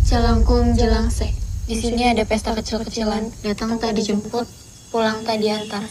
Jelangkung Jelangse. Di sini ada pesta kecil-kecilan. Datang tak dijemput, Pulang tak diantar.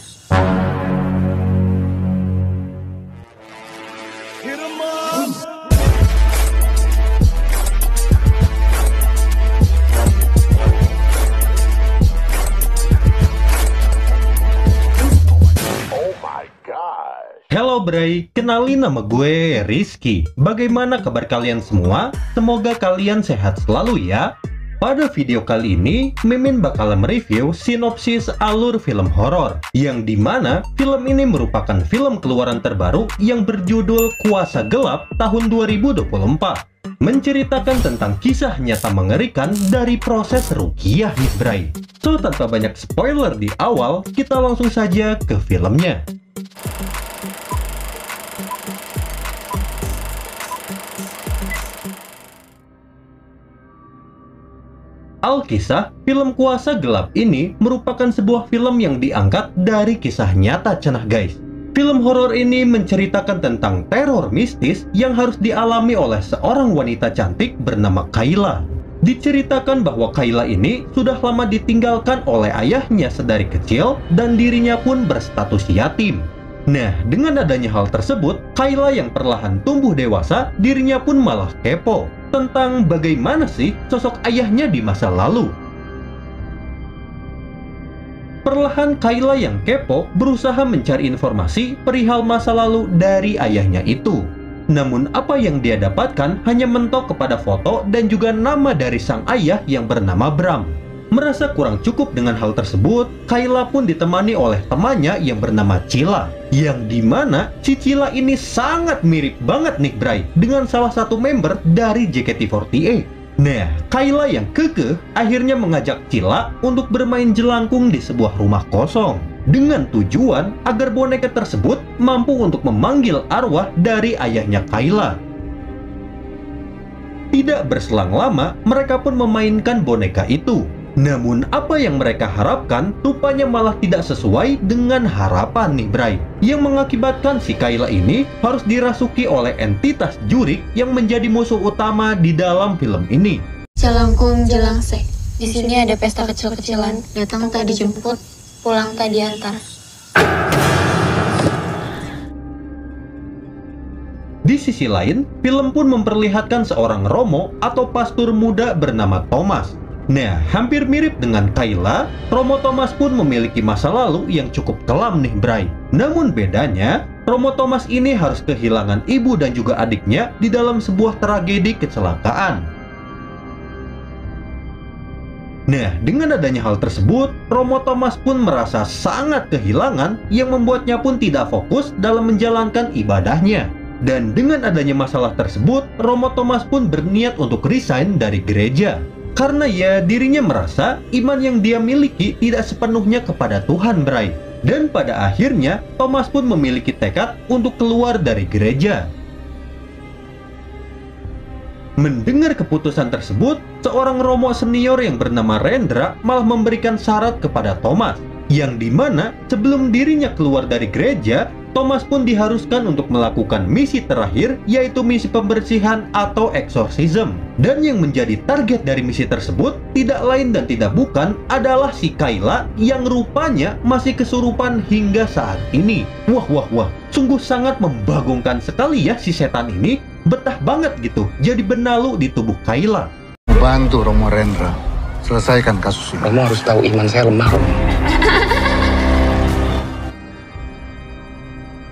Halo Bray, kenalin nama gue Rizky. Bagaimana kabar kalian semua? Semoga kalian sehat selalu ya. Pada video kali ini, Mimin bakal mereview sinopsis alur film horor, yang dimana film ini merupakan film keluaran terbaru yang berjudul Kuasa Gelap tahun 2024. Menceritakan tentang kisah nyata mengerikan dari proses ruqyah nih Bray. So, tanpa banyak spoiler di awal, kita langsung saja ke filmnya. Alkisah, film Kuasa Gelap ini merupakan sebuah film yang diangkat dari kisah nyata cenah guys. Film horor ini menceritakan tentang teror mistis yang harus dialami oleh seorang wanita cantik bernama Kayla. Diceritakan bahwa Kayla ini sudah lama ditinggalkan oleh ayahnya sedari kecil dan dirinya pun berstatus yatim. Nah, dengan adanya hal tersebut, Kayla yang perlahan tumbuh dewasa, dirinya pun malah kepo tentang bagaimana sih sosok ayahnya di masa lalu. Perlahan Kayla yang kepo berusaha mencari informasi perihal masa lalu dari ayahnya itu. Namun apa yang dia dapatkan hanya mentok kepada foto dan juga nama dari sang ayah yang bernama Bram. Merasa kurang cukup dengan hal tersebut, Kayla pun ditemani oleh temannya yang bernama Cila. Yang dimana si Cila ini sangat mirip banget nih Bray dengan salah satu member dari JKT48. Nah, Kayla yang kekeh akhirnya mengajak Cila untuk bermain jelangkung di sebuah rumah kosong, dengan tujuan agar boneka tersebut mampu untuk memanggil arwah dari ayahnya Kayla. Tidak berselang lama, mereka pun memainkan boneka itu. Namun apa yang mereka harapkan rupanya malah tidak sesuai dengan harapan nih Bray, yang mengakibatkan si Kayla ini harus dirasuki oleh entitas jurik yang menjadi musuh utama di dalam film ini. Jelangkung Jelangse. Di sini ada pesta kecil-kecilan. Datang tak dijemput, Pulang tak diantar. Di sisi lain, film pun memperlihatkan seorang Romo atau pastor muda bernama Thomas. Nah, hampir mirip dengan Kayla, Romo Thomas pun memiliki masa lalu yang cukup kelam nih Bray. Namun bedanya, Romo Thomas ini harus kehilangan ibu dan juga adiknya di dalam sebuah tragedi kecelakaan. Nah, dengan adanya hal tersebut, Romo Thomas pun merasa sangat kehilangan yang membuatnya pun tidak fokus dalam menjalankan ibadahnya. Dan dengan adanya masalah tersebut, Romo Thomas pun berniat untuk resign dari gereja. Karena ya dirinya merasa iman yang dia miliki tidak sepenuhnya kepada Tuhan Bray. Dan pada akhirnya Thomas pun memiliki tekad untuk keluar dari gereja. Mendengar keputusan tersebut, seorang Romo senior yang bernama Rendra malah memberikan syarat kepada Thomas, yang dimana sebelum dirinya keluar dari gereja, Thomas pun diharuskan untuk melakukan misi terakhir, yaitu misi pembersihan atau exorcism. Dan yang menjadi target dari misi tersebut tidak lain dan tidak bukan adalah si Kayla yang rupanya masih kesurupan hingga saat ini. Wah, sungguh sangat membagongkan sekali ya si setan ini. Betah banget gitu jadi benalu di tubuh Kayla. Bantu Romo Rendra selesaikan kasus ini. Romo harus tahu iman saya lemah.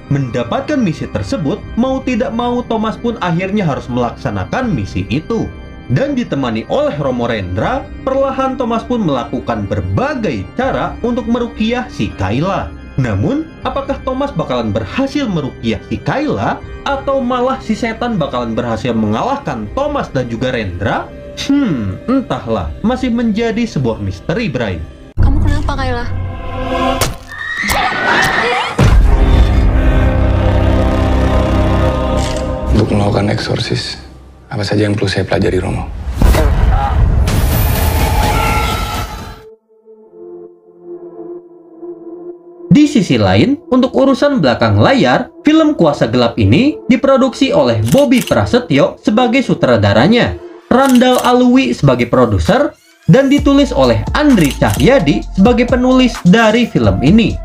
Mendapatkan misi tersebut, mau tidak mau Thomas pun akhirnya harus melaksanakan misi itu. Dan ditemani oleh Romo Rendra, perlahan Thomas pun melakukan berbagai cara untuk meruqyah si Kayla. Namun, apakah Thomas bakalan berhasil meruqyah si Kayla, atau malah si setan bakalan berhasil mengalahkan Thomas dan juga Rendra? Entahlah, masih menjadi sebuah misteri Bray. Kamu kenapa Kayla? Untuk melakukan eksorsis, apa saja yang perlu saya pelajari, Romo? Di sisi lain, untuk urusan belakang layar, film Kuasa Gelap ini diproduksi oleh Bobby Prasetyo sebagai sutradaranya. Randall Alwi sebagai produser, dan ditulis oleh Andri Cahyadi sebagai penulis dari film ini.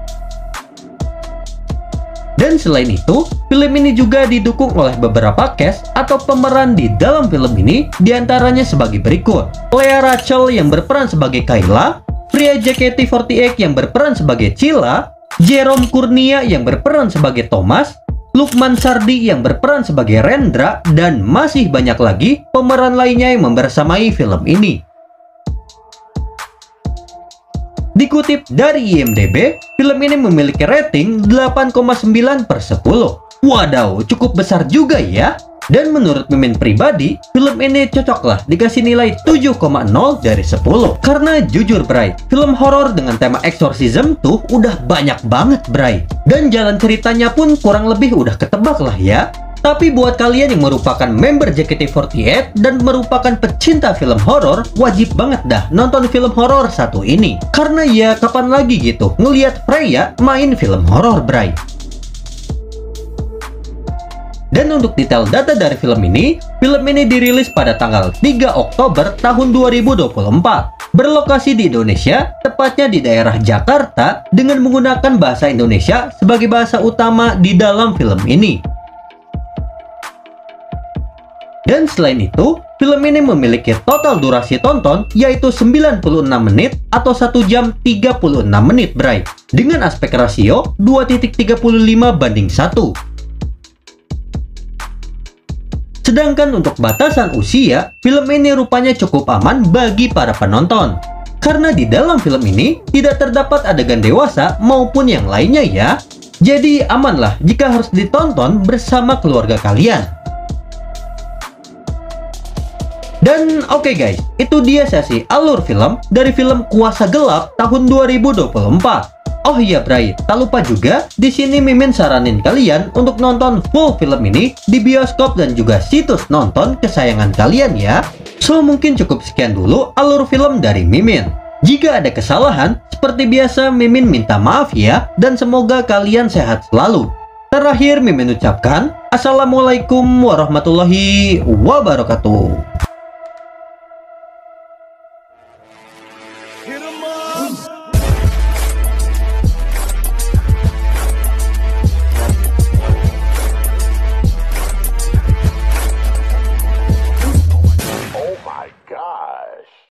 Dan selain itu, film ini juga didukung oleh beberapa cast atau pemeran di dalam film ini, diantaranya sebagai berikut: Lea Rachel yang berperan sebagai Kayla, Pria JKT48 yang berperan sebagai Cilla, Jerome Kurnia yang berperan sebagai Thomas, Lukman Sardi yang berperan sebagai Rendra, dan masih banyak lagi pemeran lainnya yang membersamai film ini. Dikutip dari IMDb, film ini memiliki rating 8,9/10. Wadaw, cukup besar juga ya. Dan menurut Mimin pribadi, film ini cocoklah dikasih nilai 7,0 dari 10. Karena jujur bray, film horor dengan tema exorcism tuh udah banyak banget bray. Dan jalan ceritanya pun kurang lebih udah ketebak lah ya. Tapi buat kalian yang merupakan member JKT48 dan merupakan pecinta film horor, wajib banget dah nonton film horor satu ini. Karena ya kapan lagi gitu ngelihat Freya main film horor bray. Dan untuk detail data dari film ini dirilis pada tanggal 3 Oktober tahun 2024. Berlokasi di Indonesia, tepatnya di daerah Jakarta, dengan menggunakan bahasa Indonesia sebagai bahasa utama di dalam film ini. Dan selain itu, film ini memiliki total durasi tonton yaitu 96 menit atau 1 jam 36 menit bray. Dengan aspek rasio 2.35:1. Sedangkan untuk batasan usia, film ini rupanya cukup aman bagi para penonton. Karena di dalam film ini tidak terdapat adegan dewasa maupun yang lainnya ya. Jadi amanlah jika harus ditonton bersama keluarga kalian. Dan oke guys, itu dia sesi alur film dari film Kuasa Gelap tahun 2024. Oh iya Bray, tak lupa juga di sini Mimin saranin kalian untuk nonton full film ini di bioskop dan juga situs nonton kesayangan kalian ya. So mungkin cukup sekian dulu alur film dari Mimin. Jika ada kesalahan, seperti biasa Mimin minta maaf ya, dan semoga kalian sehat selalu. Terakhir Mimin ucapkan Assalamualaikum warahmatullahi wabarakatuh.